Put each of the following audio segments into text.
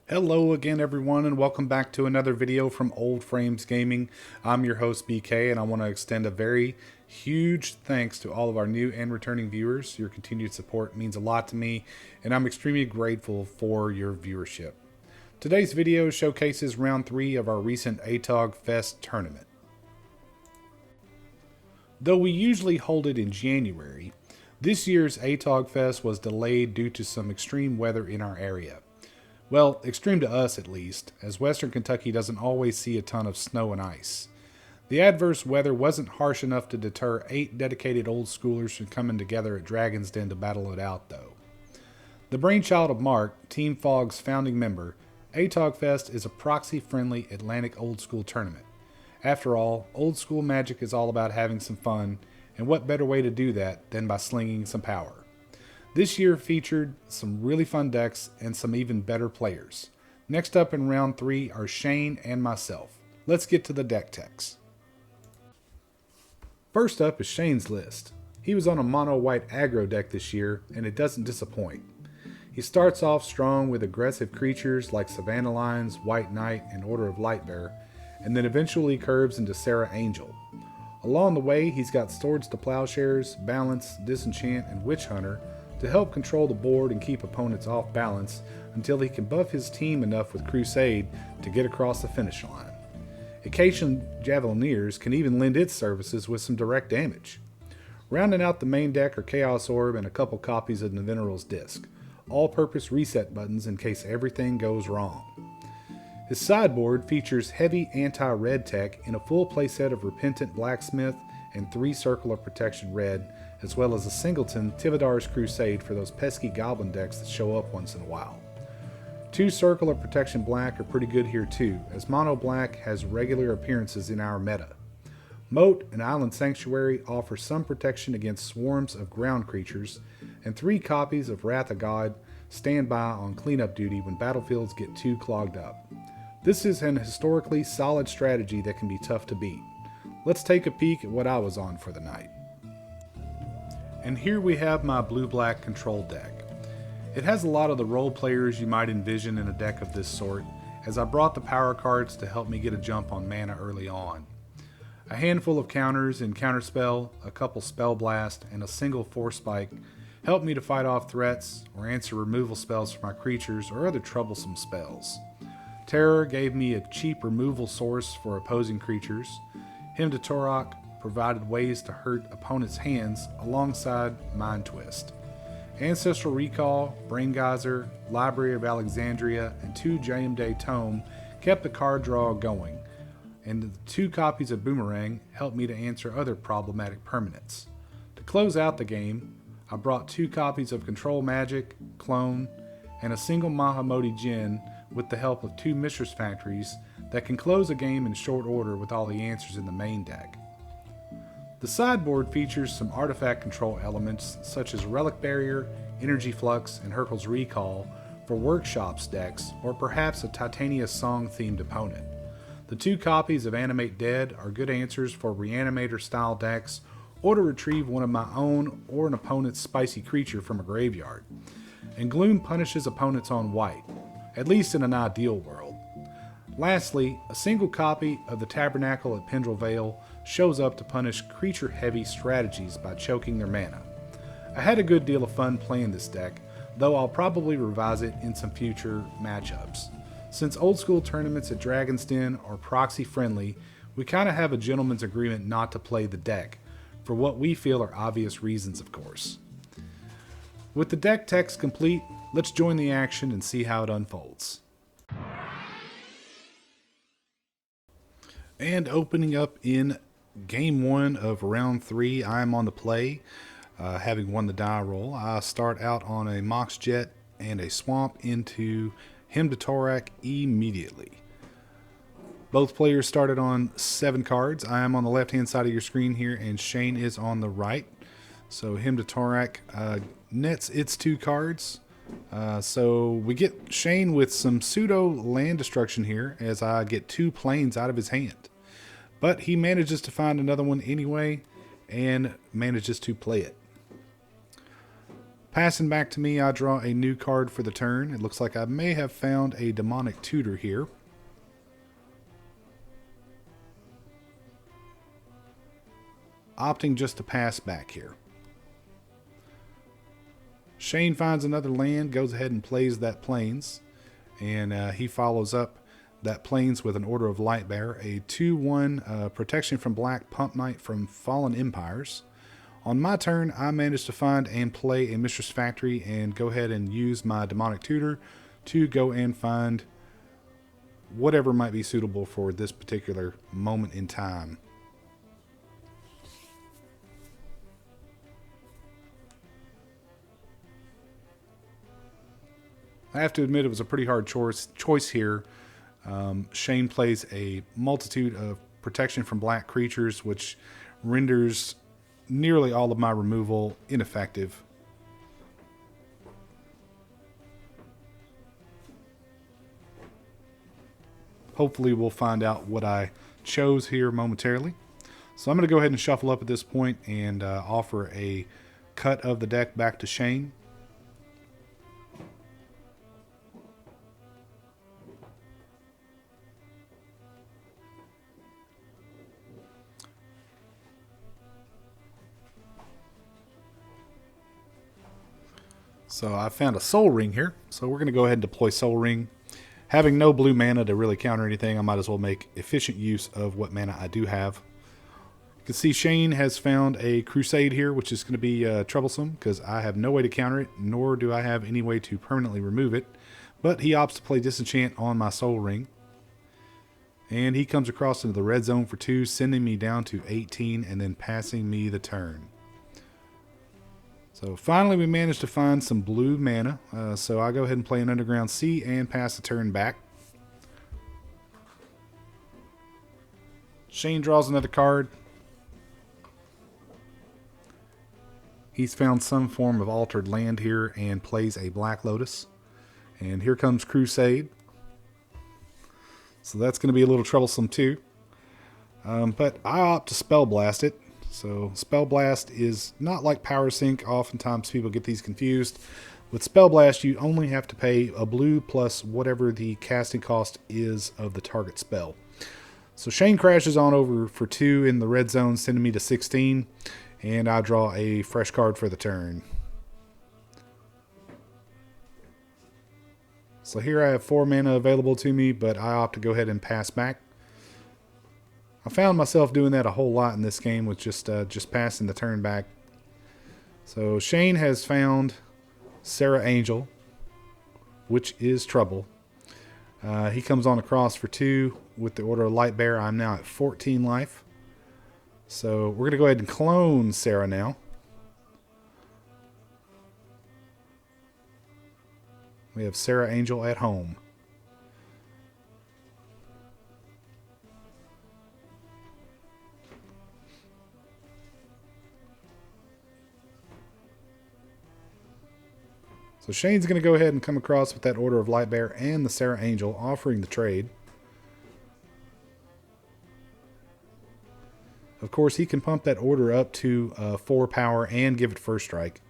Hello again everyone, and welcome back to another video from Old Frames Gaming. I'm your host BK, and I want to extend a very huge thanks to all of our new and returning viewers. Your continued support means a lot to me, and I'm extremely grateful for your viewership. Today's video showcases round 3 of our recent Atog Fest tournament. Though we usually hold it in January, this year's Atog Fest was delayed due to some extreme weather in our area. Well, extreme to us at least, as Western Kentucky doesn't always see a ton of snow and ice. The adverse weather wasn't harsh enough to deter 8 dedicated old schoolers from coming together at Dragon's Den to battle it out, though. The brainchild of Mark, Team Fog's founding member, Atog Fest is a proxy-friendly Atlantic old school tournament. After all, old school magic is all about having some fun, and what better way to do that than by slinging some power. This year featured some really fun decks and some even better players. Next up in round 3 are Shane and myself. Let's get to the deck techs. First up is Shane's list. He was on a Mono White Aggro deck this year, and it doesn't disappoint. He starts off strong with aggressive creatures like Savannah Lions, White Knight, and Order of Lightbearer, and then eventually curves into Sarah Angel. Along the way, he's got Swords to Plowshares, Balance, Disenchant, and Witch Hunter to help control the board and keep opponents off balance until he can buff his team enough with Crusade to get across the finish line. Occasional Javelineers can even lend its services with some direct damage. Rounding out the main deck are Chaos Orb and a couple copies of Nevinyrral's Disc, all-purpose reset buttons in case everything goes wrong. His sideboard features heavy anti-red tech in a full playset of Repentant Blacksmith and 3 Circle of Protection red, as well as a singleton Tividar's Crusade for those pesky goblin decks that show up once in a while. 2 Circle of Protection black are pretty good here too, as mono black has regular appearances in our meta. Moat and Island Sanctuary offer some protection against swarms of ground creatures, and 3 copies of Wrath of God stand by on cleanup duty when battlefields get too clogged up. This is an historically solid strategy that can be tough to beat. Let's take a peek at what I was on for the night. And here we have my blue-black control deck. It has a lot of the role players you might envision in a deck of this sort, as I brought the power cards to help me get a jump on mana early on. A handful of counters in Counterspell, a couple Spell Blast, and a single Force Spike helped me to fight off threats or answer removal spells for my creatures or other troublesome spells. Terror gave me a cheap removal source for opposing creatures. Hymn to Torok provided ways to hurt opponents' hands alongside Mind Twist. Ancestral Recall, Brain Geyser, Library of Alexandria, and 2 Jayemdae Tome kept the card draw going, and the 2 copies of Boomerang helped me to answer other problematic permanents. To close out the game, I brought 2 copies of Control Magic, Clone, and a single Mahamoti Djinn with the help of 2 Mistress Factories that can close a game in short order with all the answers in the main deck. The sideboard features some artifact control elements such as Relic Barrier, Energy Flux, and Hurkyl's Recall for Workshops decks, or perhaps a Titania Song themed opponent. The 2 copies of Animate Dead are good answers for Reanimator style decks, or to retrieve one of my own or an opponent's spicy creature from a graveyard. And Gloom punishes opponents on white, at least in an ideal world. Lastly, a single copy of the Tabernacle at Pendrell Vale shows up to punish creature-heavy strategies by choking their mana. I had a good deal of fun playing this deck, though I'll probably revise it in some future matchups. Since old school tournaments at Dragon's Den are proxy friendly, we kinda have a gentleman's agreement not to play the deck, for what we feel are obvious reasons of course. With the deck text complete, let's join the action and see how it unfolds. And opening up in Game 1 of Round 3, I am on the play, having won the die roll. I start out on a Mox Jet and a Swamp into Hymn to Torok immediately. Both players started on 7 cards. I am on the left-hand side of your screen here, and Shane is on the right. So Hymn to Torok nets its 2 cards. So we get Shane with some pseudo land destruction here, as I get 2 planes out of his hand. But he manages to find another one anyway, and manages to play it. Passing back to me, I draw a new card for the turn. It looks like I may have found a demonic tutor here. Opting just to pass back here. Shane finds another land, goes ahead and plays that Plains, and he follows up that Plains with an Order of Lightbearer, a 2/1 protection from black Pump Knight from Fallen Empires. On my turn, I managed to find and play a Mistress Factory and go ahead and use my Demonic Tutor to go and find whatever might be suitable for this particular moment in time. I have to admit it was a pretty hard choice here. Shane plays a multitude of protection from black creatures, which renders nearly all of my removal ineffective. Hopefully we'll find out what I chose here momentarily. So I'm going to go ahead and shuffle up at this point and offer a cut of the deck back to Shane. So I found a Soul Ring here. So we're going to go ahead and deploy Soul Ring. Having no blue mana to really counter anything, I might as well make efficient use of what mana I do have. You can see Shane has found a Crusade here, which is going to be troublesome because I have no way to counter it, nor do I have any way to permanently remove it. But he opts to play Disenchant on my Soul Ring. And he comes across into the red zone for 2, sending me down to 18 and then passing me the turn. So finally we managed to find some blue mana, so I go ahead and play an Underground Sea and pass the turn back. Shane draws another card. He's found some form of altered land here and plays a Black Lotus. And here comes Crusade. So that's going to be a little troublesome too. But I opt to Spell Blast it. So Spell Blast is not like Power Sync. Oftentimes people get these confused. With Spell Blast, you only have to pay a blue plus whatever the casting cost is of the target spell. So Shane crashes on over for 2 in the red zone, sending me to 16. And I draw a fresh card for the turn. So here I have 4 mana available to me, but I opt to go ahead and pass back. I found myself doing that a whole lot in this game with just passing the turn back. So Shane has found Serra Angel, which is trouble. He comes on across for 2 with the Order of Lightbearer. I'm now at 14 life. So we're going to go ahead and clone Serra now. We have Serra Angel at home. So Shane's going to go ahead and come across with that Order of Lightbearer and the Serra Angel, offering the trade. Of course, he can pump that order up to 4 power and give it first strike.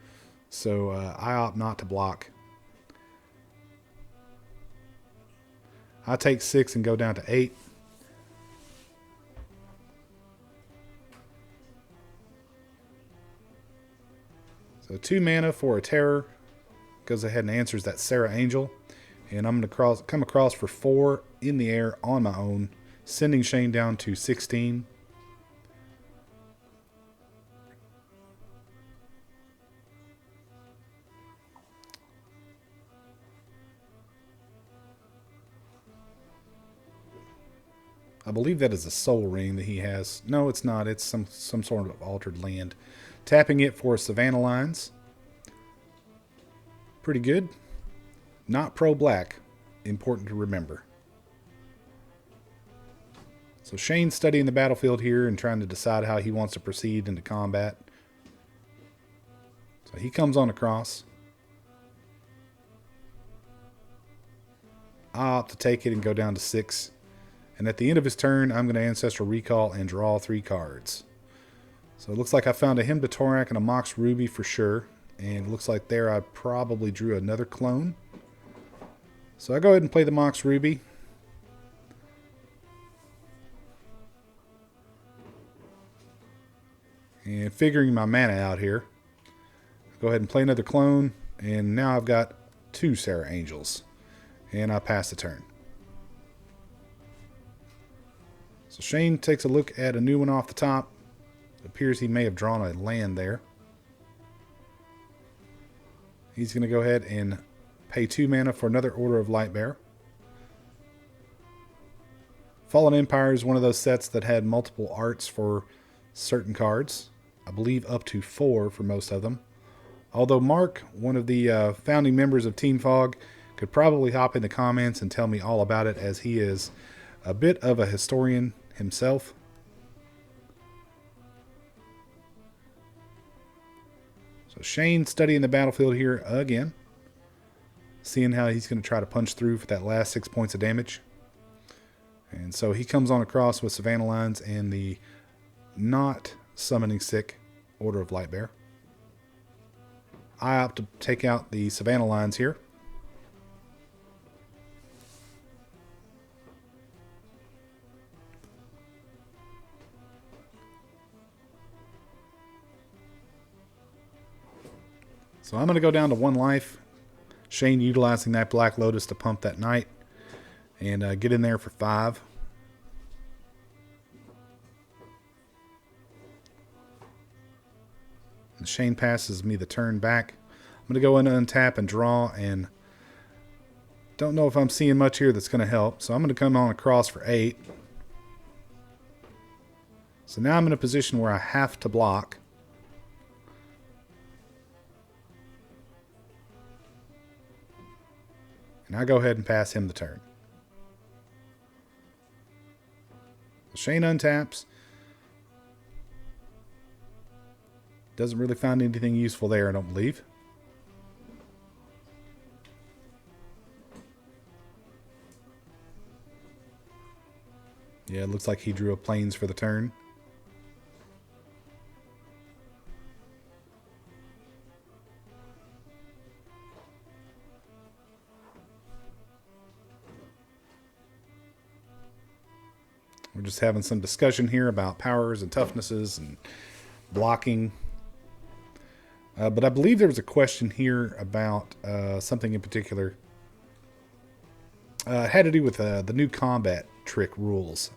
So I opt not to block. I take 6 and go down to 8. So 2 mana for a terror. Goes ahead and answers that Serra Angel. And I'm going to come across for 4 in the air on my own, sending Shane down to 16. I believe that is a Soul Ring that he has. No, it's not. It's some sort of altered land. Tapping it for Savannah Lines. Pretty good. Not pro-black. Important to remember. So Shane's studying the battlefield here and trying to decide how he wants to proceed into combat. So he comes on across. I opt to take it and go down to 6. And at the end of his turn, I'm going to Ancestral Recall and draw 3 cards. So it looks like I found a Hymn to Torak and a Mox Ruby for sure. And it looks like there I probably drew another clone. So I go ahead and play the Mox Ruby. And figuring my mana out here, go ahead and play another clone. And now I've got 2 Sarah Angels. And I pass the turn. So Shane takes a look at a new one off the top. It appears he may have drawn a land there. He's going to go ahead and pay 2 mana for another Order of Lightbearer. Fallen Empire is one of those sets that had multiple arts for certain cards. I believe up to 4 for most of them. Although Mark, one of the founding members of Team Fog, could probably hop in the comments and tell me all about it, as he is a bit of a historian himself. So Shane studying the battlefield here again. Seeing how he's going to try to punch through for that last 6 points of damage. And so he comes on across with Savannah Lines and the not summoning sick Order of Lightbearer. I opt to take out the Savannah Lines here. So I'm going to go down to 1 life. Shane utilizing that Black Lotus to pump that knight and get in there for 5. And Shane passes me the turn back. I'm going to go in and untap and draw, and don't know if I'm seeing much here that's going to help. So I'm going to come on across for 8. So now I'm in a position where I have to block. And I go ahead and pass him the turn. Shane untaps. Doesn't really find anything useful there, I don't believe. Yeah, it looks like he drew a plains for the turn. We're just having some discussion here about powers and toughnesses and blocking. But I believe there was a question here about something in particular. It had to do with the new combat trick rules.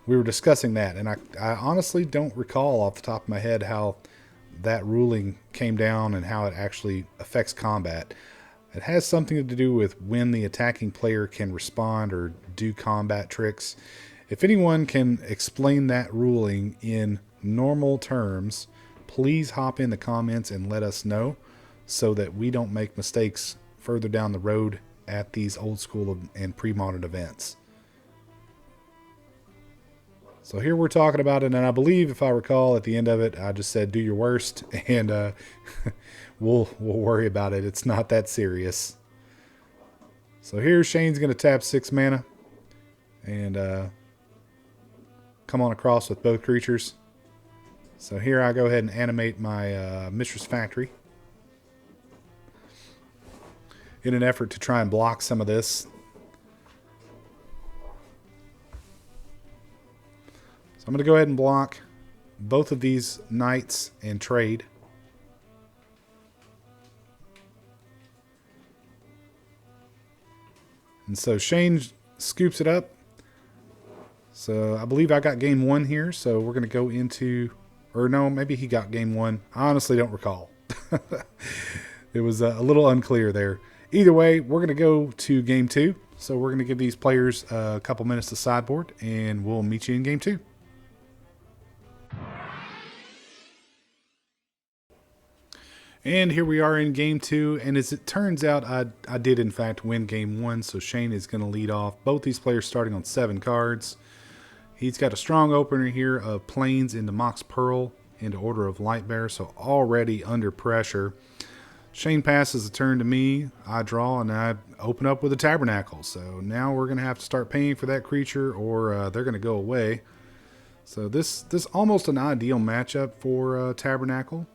We were discussing that, and I honestly don't recall off the top of my head how that ruling came down and how it actually affects combat. It has something to do with when the attacking player can respond or do combat tricks. If anyone can explain that ruling in normal terms, please hop in the comments and let us know so that we don't make mistakes further down the road at these old school and pre-modern events. So here we're talking about it, and I believe, if I recall, at the end of it, I just said, do your worst, and we'll worry about it. It's not that serious. So here Shane's going to tap 6 mana and come on across with both creatures. So here I go ahead and animate my Mistress Factory in an effort to try and block some of this. So I'm going to go ahead and block both of these knights and trade. And so Shane scoops it up. So I believe I got game 1 here. So we're going to go into, or no, maybe he got game 1. I honestly don't recall. It was a little unclear there. Either way, we're going to go to game 2. So we're going to give these players a couple minutes to sideboard, and we'll meet you in game 2. And here we are in game 2, and as it turns out, I did in fact win game 1, so Shane is going to lead off. Both these players starting on 7 cards. He's got a strong opener here of Plains into Mox Pearl into Order of Lightbearer, so already under pressure. Shane passes the turn to me. I draw, and I open up with a Tabernacle. So now we're going to have to start paying for that creature, or they're going to go away. So this almost an ideal matchup for Tabernacle.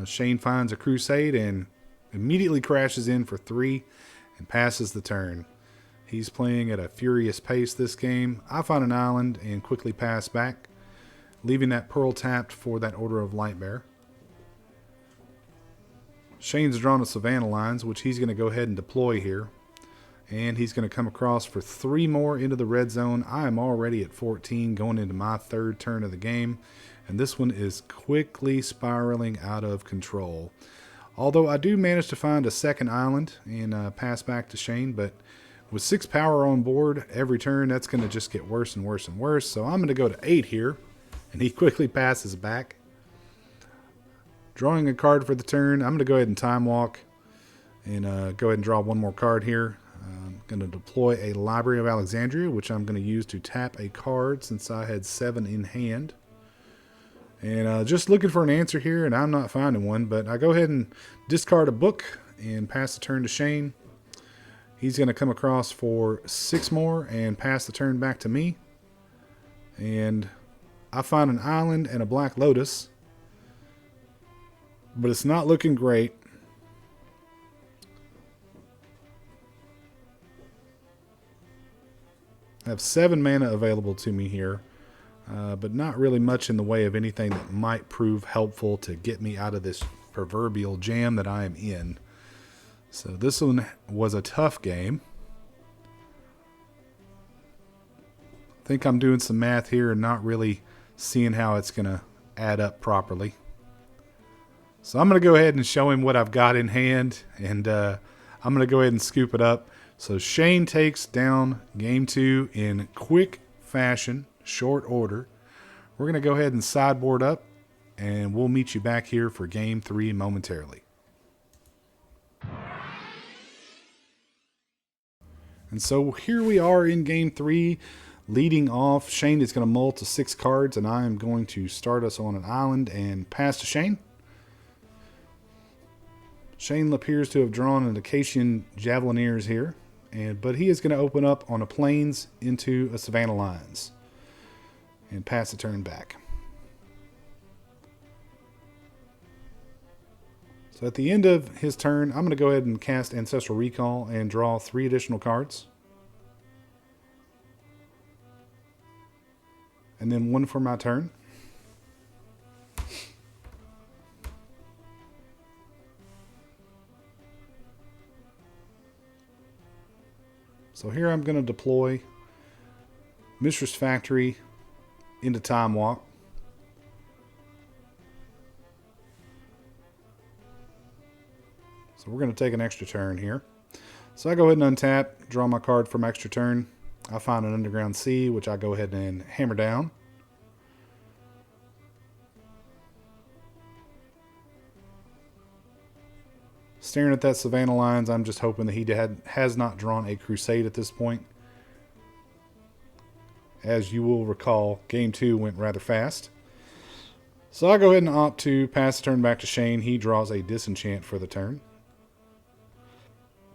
Shane finds a crusade and immediately crashes in for 3 and passes the turn. He's playing at a furious pace this game. I find an island and quickly pass back, leaving that pearl tapped for that Order of Lightbearer. Shane's drawn a Savannah Lines, which he's going to go ahead and deploy here. And he's going to come across for 3 more into the red zone. I am already at 14 going into my 3rd turn of the game. And this one is quickly spiraling out of control. Although I do manage to find a 2nd island and pass back to Shane. But with 6 power on board every turn, that's going to just get worse and worse and worse. So I'm going to go to 8 here. And he quickly passes back. Drawing a card for the turn. I'm going to go ahead and time walk and go ahead and draw 1 more card here. I'm going to deploy a Library of Alexandria, which I'm going to use to tap a card since I had 7 in hand. And just looking for an answer here, and I'm not finding one, but I go ahead and discard a book and pass the turn to Shane. He's going to come across for 6 more and pass the turn back to me. And I find an island and a Black Lotus. But it's not looking great. I have 7 mana available to me here. But not really much in the way of anything that might prove helpful to get me out of this proverbial jam that I am in. So this one was a tough game. I think I'm doing some math here and not really seeing how it's going to add up properly. So I'm going to go ahead and show him what I've got in hand, and I'm going to go ahead and scoop it up. So Shane takes down game 2 in quick fashion, short order. We're going to go ahead and sideboard up, and we'll meet you back here for game 3 momentarily. And so here we are in game 3. Leading off, Shane is going to mull to 6 cards, and I am going to start us on an island and pass to Shane. Shane appears to have drawn an Acacian Javelineers here, but he is going to open up on a Plains into a Savannah Lines and pass the turn back. So at the end of his turn, I'm going to go ahead and cast Ancestral Recall and draw 3 additional cards. And then 1 for my turn. So here I'm going to deploy Mistress Factory into Time Walk. So we're going to take an extra turn here. So I go ahead and untap, draw my card for my extra turn. I find an Underground Sea, which I go ahead and hammer down. Staring at that Savannah Lines, I'm just hoping that he has not drawn a Crusade at this point. As you will recall, game 2 went rather fast. So I go ahead and opt to pass the turn back to Shane. He draws a Disenchant for the turn.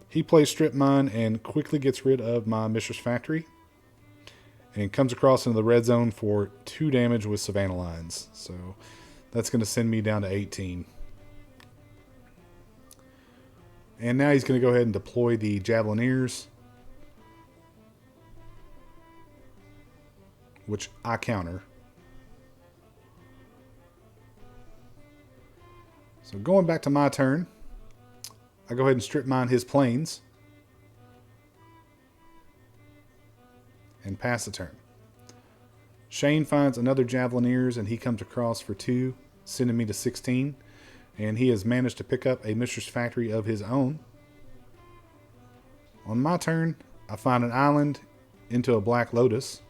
He plays Strip Mine and quickly gets rid of my Mistress Factory. And comes across into the red zone for 2 damage with Savannah Lines. So that's going to send me down to 18. And now he's going to go ahead and deploy the Javelineers, which I counter. So going back to my turn, I go ahead and strip mine his Plains and pass the turn. Shane finds another Javelineers and he comes across for 2, sending me to 16. And he has managed to pick up a Mistress Factory of his own. On my turn, I find an island into a Black Lotus.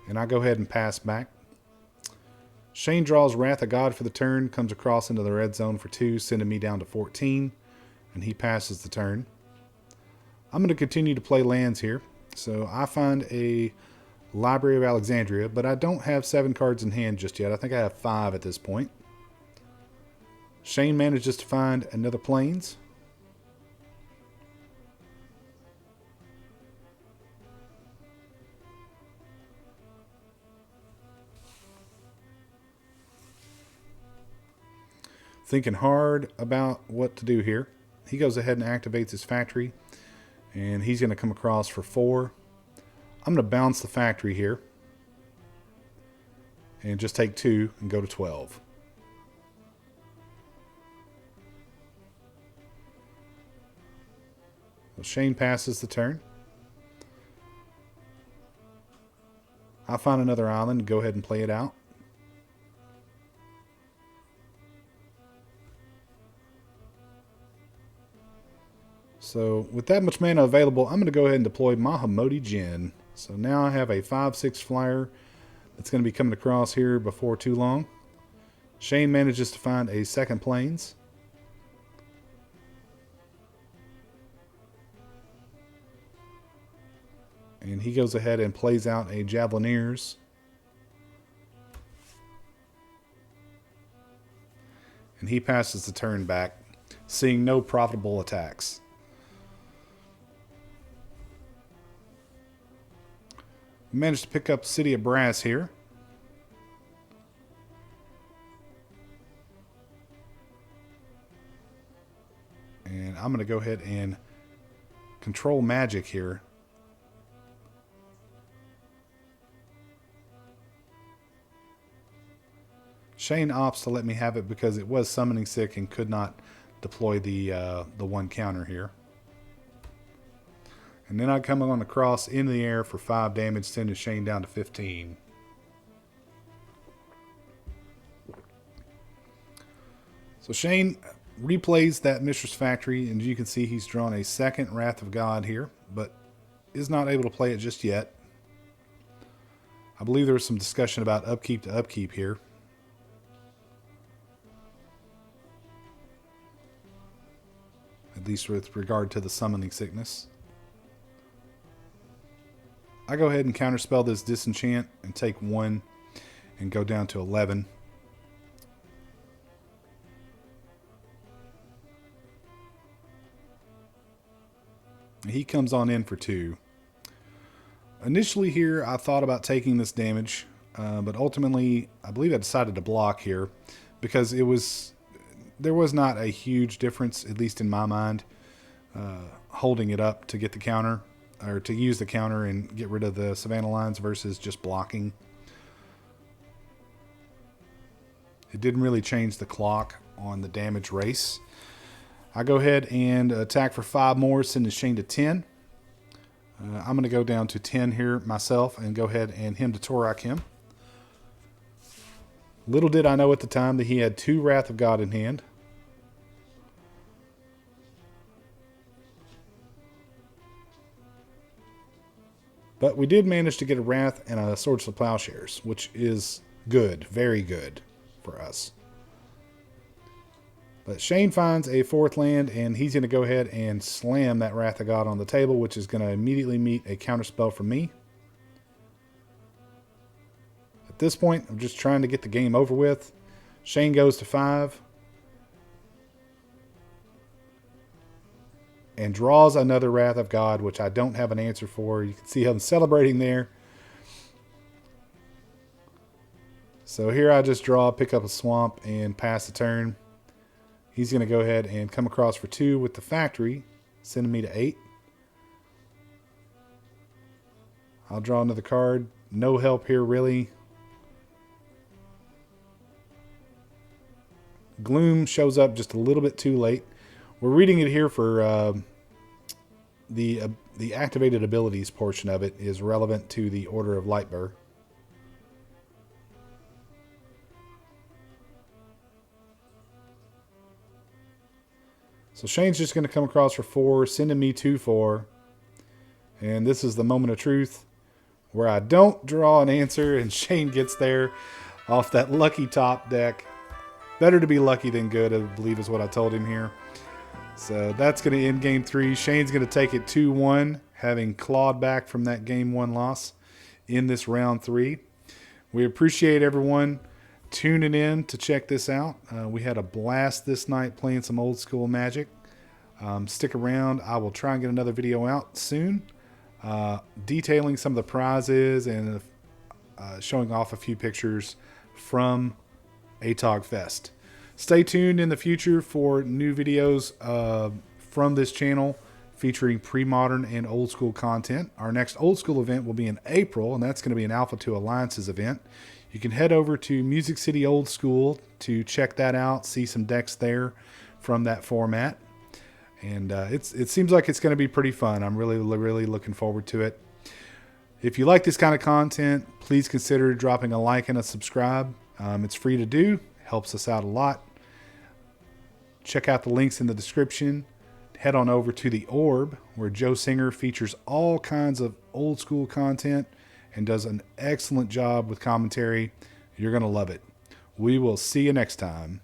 And I go ahead and pass back. Shane draws Wrath of God for the turn, comes across into the red zone for 2, sending me down to 14. And he passes the turn. I'm going to continue to play lands here. So I find a Library of Alexandria, but I don't have 7 cards in hand just yet. I think I have 5 at this point. Shane manages to find another Plains. thinking hard about what to do here. He goes ahead and activates his factory, and he's going to come across for 4. I'm going to bounce the factory here and just take 2 and go to 12. Well, Shane passes the turn. I'll find another island and go ahead and play it out. So with that much mana available, I'm going to go ahead and deploy Mahamoti Jin. So now I have a 5/6 flyer that's going to be coming across here before too long. Shane manages to find a second plains. And he goes ahead and plays out a Javelineers. And he passes the turn back, seeing no profitable attacks. Managed to pick up City of Brass here. And I'm going to go ahead and control magic here. Shane opts to let me have it because it was summoning sick and could not deploy the 1 counter here. And then I come on across into the air for 5 damage, sending Shane down to 15. So Shane replays that Mistress Factory, and you can see he's drawn a second Wrath of God here, but is not able to play it just yet. I believe there was some discussion about upkeep to upkeep here. At least with regard to the summoning sickness. I go ahead and counterspell this disenchant and take 1 and go down to 11. He comes on in for 2. Initially here, I thought about taking this damage, but ultimately, I believe I decided to block here because there was not a huge difference, at least in my mind, holding it up to get the counter, or to use the counter and get rid of the Savannah lines versus just blocking. It didn't really change the clock on the damage race. I go ahead and attack for 5 more, sending Shane to 10. I'm going to go down to 10 here myself and go ahead and him to Torak him. Little did I know at the time that he had 2 Wrath of God in hand. But we did manage to get a Wrath and a Swords to Plowshares, which is good, very good for us. But Shane finds a 4th land, and he's going to go ahead and slam that Wrath of God on the table, which is going to immediately meet a counterspell from me. At this point, I'm just trying to get the game over with. Shane goes to 5. And draws another Wrath of God, which I don't have an answer for. You can see him celebrating there. So here I just draw, pick up a swamp, and pass the turn. He's going to go ahead and come across for 2 with the factory, sending me to 8. I'll draw another card. No help here, really. Gloom shows up just a little bit too late. We're reading it here for the activated abilities portion of it is relevant to the Order of Lightbearer. So Shane's just going to come across for 4, sending me 2/4. And this is the moment of truth where I don't draw an answer and Shane gets there off that lucky top deck. Better to be lucky than good, I believe is what I told him here. So that's going to end Game 3. Shane's going to take it 2-1, having clawed back from that Game 1 loss in this Round 3. We appreciate everyone tuning in to check this out. We had a blast this night playing some old school Magic. Stick around. I will try and get another video out soon, detailing some of the prizes and showing off a few pictures from Atog Fest. Stay tuned in the future for new videos from this channel featuring pre-modern and old school content. Our next old school event will be in April, and that's going to be an Alpha 2 Alliances event. You can head over to Music City Old School to check that out, see some decks there from that format. And it seems like it's going to be pretty fun. I'm really looking forward to it. If you like this kind of content, please consider dropping a like and a subscribe. It's free to do, helps us out a lot. Check out the links in the description. Head on over to The Orb, where Joe Singer features all kinds of old school content and does an excellent job with commentary. You're going to love it. We will see you next time.